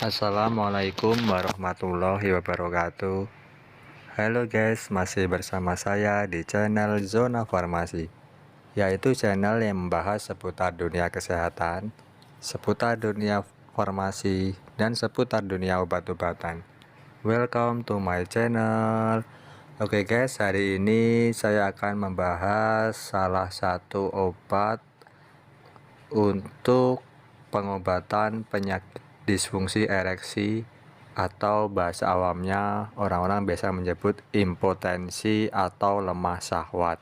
Assalamualaikum warahmatullahi wabarakatuh. Halo guys, masih bersama saya di channel Zona Farmasi, yaitu channel yang membahas seputar dunia kesehatan, seputar dunia farmasi, dan seputar dunia obat-obatan. Welcome to my channel. Oke guys, hari ini saya akan membahas salah satu obat untuk pengobatan penyakit disfungsi ereksi, atau bahasa awamnya orang-orang biasa menyebut impotensi atau lemah syahwat.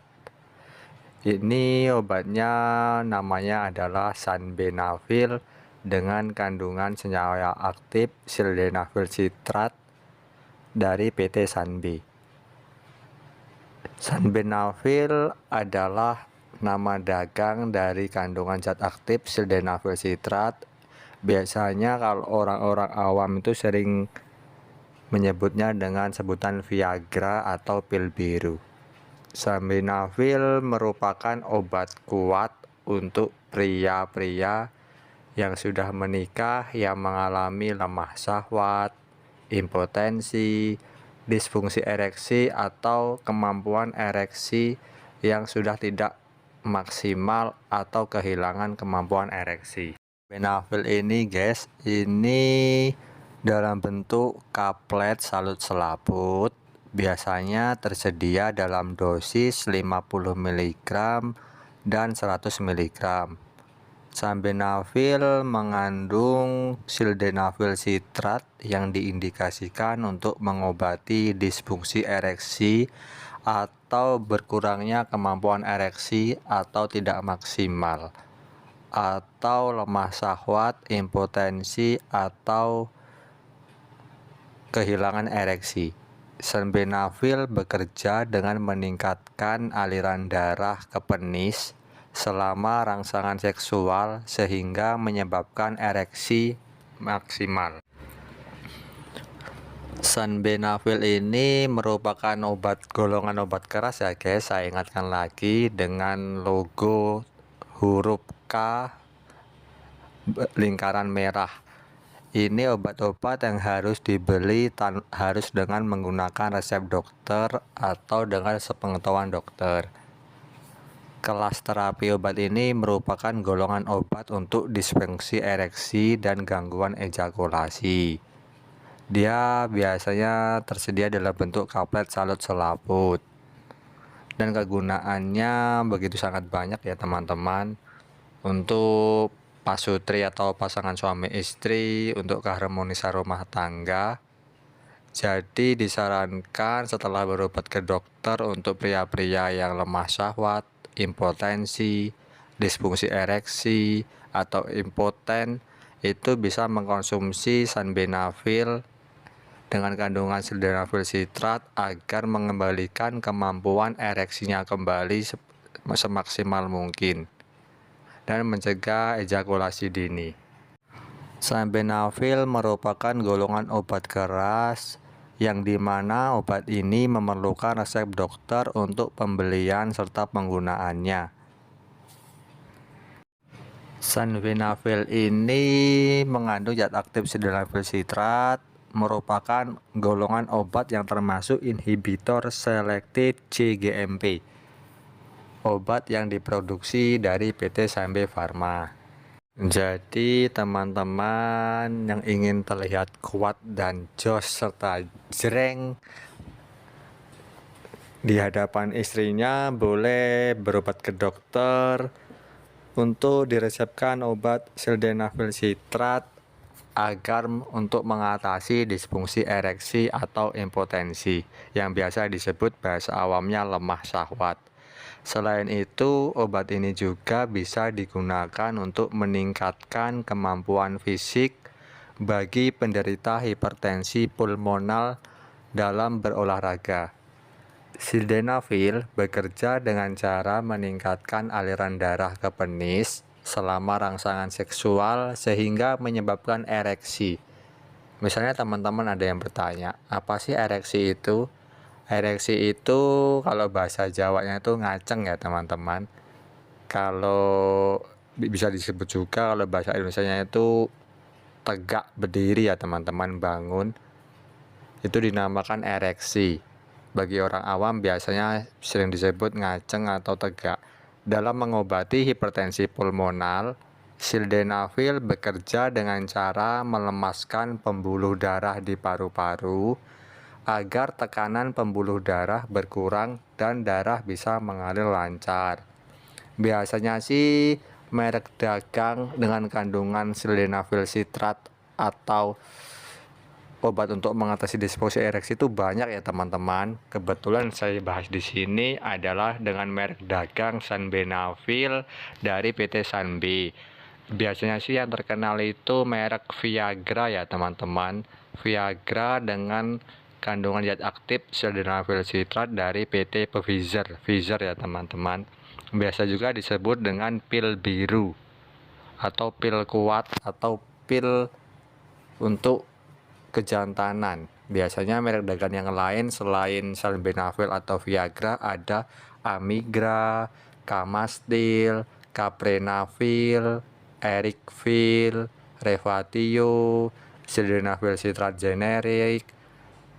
Ini obatnya namanya adalah Sanbenafil dengan kandungan senyawa aktif sildenafil sitrat dari PT Sanbe. Sanbenafil adalah nama dagang dari kandungan zat aktif sildenafil sitrat. Biasanya kalau orang-orang awam itu sering menyebutnya dengan sebutan Viagra atau pil biru. Sanbenafil merupakan obat kuat untuk pria-pria yang sudah menikah yang mengalami lemah syahwat, impotensi, disfungsi ereksi, atau kemampuan ereksi yang sudah tidak maksimal atau kehilangan kemampuan ereksi. Benafil ini guys, ini dalam bentuk kaplet salut selaput, biasanya tersedia dalam dosis 50 mg dan 100 mg. Sanbenafil mengandung sildenafil sitrat yang diindikasikan untuk mengobati disfungsi ereksi atau berkurangnya kemampuan ereksi atau tidak maksimal, atau lemah syahwat, impotensi, atau kehilangan ereksi. Sanbenafil bekerja dengan meningkatkan aliran darah ke penis selama rangsangan seksual sehingga menyebabkan ereksi maksimal. Sanbenafil ini merupakan obat golongan obat keras ya guys. Saya ingatkan lagi, dengan logo huruf K lingkaran merah. Ini obat-obat yang harus dibeli harus dengan menggunakan resep dokter atau dengan sepengetahuan dokter. Kelas terapi obat ini merupakan golongan obat untuk disfungsi ereksi dan gangguan ejakulasi. Dia biasanya tersedia dalam bentuk kaplet salut selaput. Dan kegunaannya begitu sangat banyak ya teman-teman. Untuk pasutri atau pasangan suami istri, untuk keharmonisan rumah tangga. Jadi disarankan setelah berobat ke dokter untuk pria-pria yang lemah syahwat, impotensi, disfungsi ereksi, atau impoten, itu bisa mengkonsumsi Sanbenafil dengan kandungan sildenafil sitrat agar mengembalikan kemampuan ereksinya kembali semaksimal mungkin dan mencegah ejakulasi dini. Sanbenafil merupakan golongan obat keras yang dimana obat ini memerlukan resep dokter untuk pembelian serta penggunaannya. Sanbenafil ini mengandung zat aktif sildenafil sitrat, merupakan golongan obat yang termasuk inhibitor selektif cGMP, obat yang diproduksi dari PT Sanbe Pharma. Jadi teman-teman yang ingin terlihat kuat dan jos serta jreng di hadapan istrinya, boleh berobat ke dokter untuk diresepkan obat sildenafil sitrat agar untuk mengatasi disfungsi ereksi atau impotensi yang biasa disebut bahasa awamnya lemah syahwat. Selain itu, obat ini juga bisa digunakan untuk meningkatkan kemampuan fisik bagi penderita hipertensi pulmonal dalam berolahraga. Sildenafil bekerja dengan cara meningkatkan aliran darah ke penis selama rangsangan seksual sehingga menyebabkan ereksi. Misalnya teman-teman ada yang bertanya, apa sih ereksi itu? Ereksi itu kalau bahasa Jawanya itu ngaceng ya teman-teman. Kalau bisa disebut juga kalau bahasa Indonesianya itu tegak berdiri ya teman-teman, bangun, itu dinamakan ereksi. Bagi orang awam biasanya sering disebut ngaceng atau tegak. Dalam mengobati hipertensi pulmonal, sildenafil bekerja dengan cara melemaskan pembuluh darah di paru-paru agar tekanan pembuluh darah berkurang dan darah bisa mengalir lancar. Biasanya sih merek dagang dengan kandungan sildenafil sitrat atau obat untuk mengatasi disfungsi ereksi itu banyak ya teman-teman. Kebetulan saya bahas di sini adalah dengan merek dagang Sanbenafil dari PT Sanbe. Biasanya sih yang terkenal itu merek Viagra ya teman-teman. Viagra dengan kandungan zat aktif sildenafil sitrat dari PT Pfizer ya teman-teman. Biasa juga disebut dengan pil biru atau pil kuat atau pil untuk kejantanan. Biasanya merek dagang yang lain selain Sildenafil atau Viagra ada Amigra, Camastil, Caprenavil, Ericvil, Revatio, Sildenafil Citrat Generik,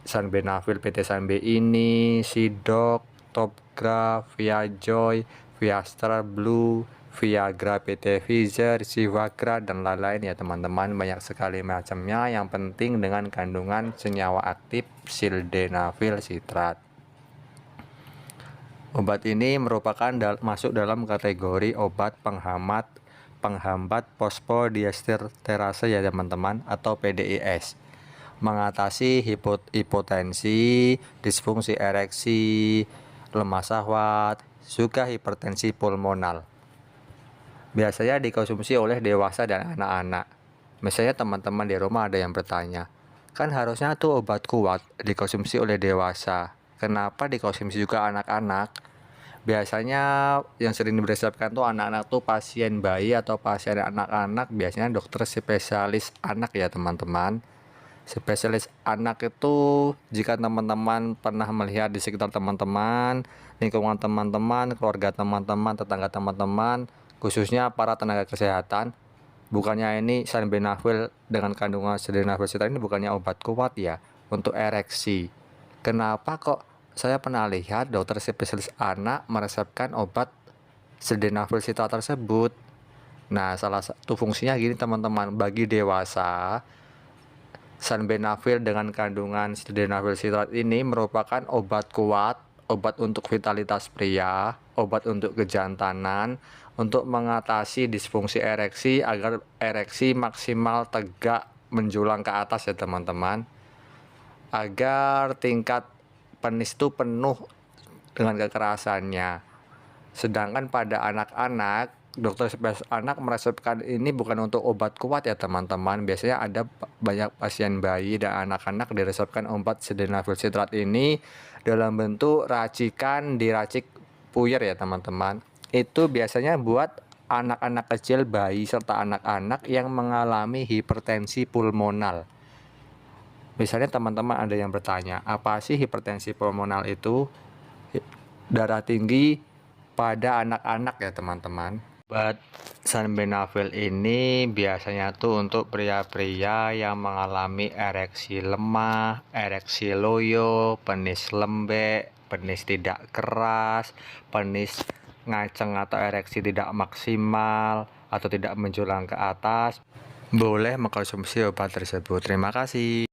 Sanbenafil PT Sanbe ini, Sidok, Topgra, Viajoy, Viastra Blue, Viagra PT Pfizer, Sivagra, dan lain-lain ya teman-teman. Banyak sekali macamnya, yang penting dengan kandungan senyawa aktif sildenafil sitrat. Obat ini merupakan masuk dalam kategori obat penghambat fosfodiesterase ya teman-teman, atau PDIS. Mengatasi hipotensi, disfungsi ereksi, lemah syahwat, juga hipertensi pulmonal. Biasanya dikonsumsi oleh dewasa dan anak-anak. Misalnya teman-teman di rumah ada yang bertanya, kan harusnya tuh obat kuat dikonsumsi oleh dewasa, kenapa dikonsumsi juga anak-anak? Biasanya yang sering diresepkan tuh anak-anak tuh pasien bayi atau pasien anak-anak, biasanya dokter spesialis anak ya teman-teman. Spesialis anak itu jika teman-teman pernah melihat di sekitar teman-teman, lingkungan teman-teman, keluarga teman-teman, tetangga teman-teman, khususnya para tenaga kesehatan, bukannya ini Sanbenafil dengan kandungan sildenafil sitrat ini bukannya obat kuat ya untuk ereksi. Kenapa kok saya pernah lihat dokter spesialis anak meresepkan obat sildenafil sitrat tersebut? Nah, salah satu fungsinya gini teman-teman, bagi dewasa Sanbenafil dengan kandungan sildenafil sitrat ini merupakan obat kuat, obat untuk vitalitas pria, obat untuk kejantanan, untuk mengatasi disfungsi ereksi agar ereksi maksimal tegak menjulang ke atas ya teman-teman, agar tingkat penis itu penuh dengan kekerasannya. Sedangkan pada anak-anak, dokter spesialis anak meresepkan ini bukan untuk obat kuat ya teman-teman. Biasanya ada banyak pasien bayi dan anak-anak diresepkan obat sildenafil sitrat ini dalam bentuk racikan, diracik puyer ya teman-teman. Itu biasanya buat anak-anak kecil, bayi, serta anak-anak yang mengalami hipertensi pulmonal. Misalnya teman-teman ada yang bertanya, apa sih hipertensi pulmonal itu? Darah tinggi pada anak-anak ya teman-teman. Obat Sanbenafil ini biasanya tuh untuk pria-pria yang mengalami ereksi lemah, ereksi loyo, penis lembek, penis tidak keras, penis ngaceng atau ereksi tidak maksimal atau tidak menjulang ke atas. Boleh mengkonsumsi obat tersebut. Terima kasih.